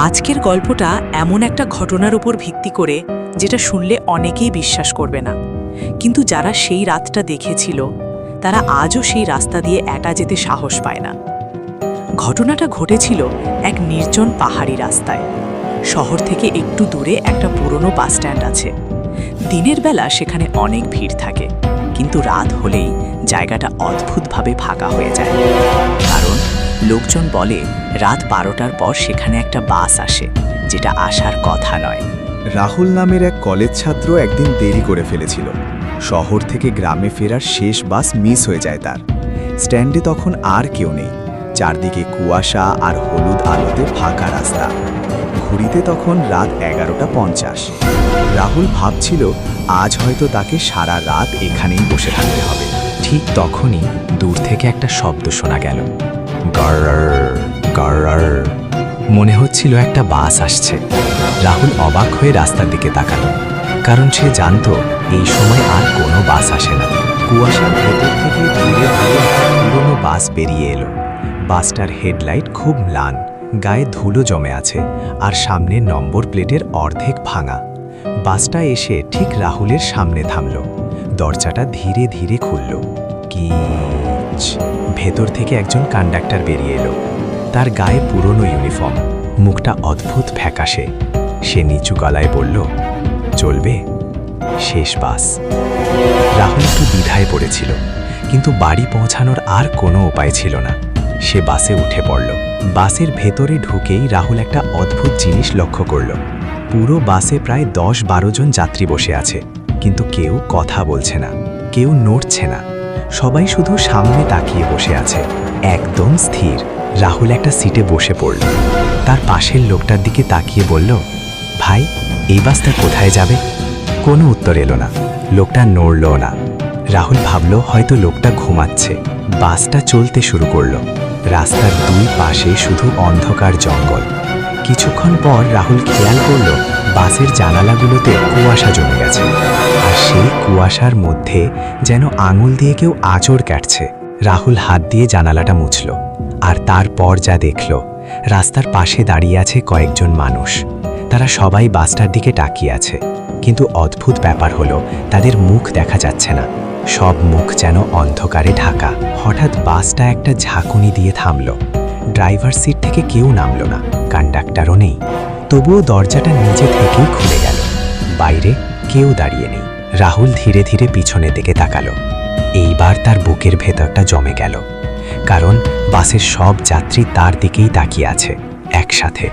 আজকের গল্পটা এমন একটা ঘটনার উপর ভিত্তি করে যেটা শুনলে অনেকেই বিশ্বাস করবে না, কিন্তু যারা সেই রাতটা দেখেছিল তারা আজও সেই রাস্তা দিয়ে একা যেতে সাহস পায় না। ঘটনাটা ঘটেছিল এক নির্জন পাহাড়ি রাস্তায়। শহর থেকে একটু দূরে একটা পুরনো বাস স্ট্যান্ড আছে। দিনের বেলা সেখানে অনেক ভিড় থাকে, কিন্তু রাত হলেই জায়গাটা অদ্ভুতভাবে ফাঁকা হয়ে যায়। কারণ লোকজন বলে রাত 12টার পর সেখানে একটা বাস আসে, যেটা আসার কথা নয়। রাহুল নামের এক কলেজ ছাত্র একদিন দেরি করে ফেলেছিল। শহর থেকে গ্রামে ফেরার শেষ বাস মিস হয়ে যায় তার। স্ট্যান্ডে তখন আর কেউ নেই, চারদিকে কুয়াশা আর হলুদ আলোতে ফাঁকা রাস্তা। ঘুরিতে তখন রাত 11:50। রাহুল ভাবছিল আজ হয়তো তাকে সারা রাত এখানেই বসে থাকতে হবে। ঠিক তখনই দূর থেকে একটা শব্দ শোনা গেল, গড়র গড়র। মনে হচ্ছিল একটা বাস আসছে। রাহুল অবাক হয়ে রাস্তার দিকে তাকালো, কারণ সে জানতো এই সময় আর কোনো বাস আসে না। কুয়াশার ভেতর থেকে ধীরে ধীরে একটা পুরনো বাস বেরিয়ে এলো। বাসটার হেডলাইট খুব ম্লান, গায়ে ধুলো জমে আছে, আর সামনে নম্বর প্লেটের অর্ধেক ভাঙা। বাসটা এসে ঠিক রাহুলের সামনে থামল। দরজাটা ধীরে ধীরে খুলল। কিচ! ভেতর থেকে একজন কন্ডাক্টর বেরিয়ে এলো। তার গায়ে পুরনো ইউনিফর্ম, মুখটা অদ্ভুত ফ্যাকাশে। সে নিচু গলায় বলল, চলবে? শেষ বাস। রাহুল একটু দ্বিধায় পড়েছিল, কিন্তু বাড়ি পৌঁছানোর আর কোনো উপায় ছিল না। সে বাসে উঠে পড়ল। বাসের ভেতরে ঢুকেই রাহুল একটা অদ্ভুত জিনিস লক্ষ্য করল। পুরো বাসে প্রায় 10-12 জন যাত্রী বসে আছে, কিন্তু কেউ কথা বলছে না, কেউ নড়ছে না। সবাই শুধু সামনে তাকিয়ে বসে আছে, একদম স্থির। রাহুল একটা সিটে বসে পড়ল। তার পাশের লোকটার দিকে তাকিয়ে বলল, ভাই, এই বাসটা কোথায় যাবে? কোনো উত্তর এলো না। লোকটা নড়লও না। রাহুল ভাবল হয়তো লোকটা ঘুমাচ্ছে। বাসটা চলতে শুরু করল। রাস্তার দুই পাশে শুধু অন্ধকার জঙ্গল। কিছুক্ষণ পর রাহুল খেয়াল করল বাসের জানালাগুলোতে কুয়াশা জমে গেছে, আর সেই কুয়াশার মধ্যে যেন আঙুল দিয়ে কেউ আঁচড় কাটছে। রাহুল হাত দিয়ে জানালাটা মুছল, আর তারপর যা দেখল, রাস্তার পাশে দাঁড়িয়ে আছে কয়েকজন মানুষ। তারা সবাই বাসটার দিকে তাকিয়ে আছে, কিন্তু অদ্ভুত ব্যাপার হলো তাদের মুখ দেখা যাচ্ছে না। সব মুখ যেন অন্ধকারে ঢাকা। হঠাৎ বাসটা একটা ঝাঁকুনি দিয়ে থামল। ড্রাইভার সিট থেকে কেউ নামল না, কন্ডাক্টরও নেই। তবুও দরজাটা নিজে থেকেই খুলে গেল। বাইরে কেউ দাঁড়িয়ে নেই। রাহুল ধীরে ধীরে পিছনের দিকে তাকালো। এইবার তার বুকের ভেতরটা জমে গেল, কারণ বাসের সব যাত্রী তার দিকেই তাকিয়ে আছে একসাথে।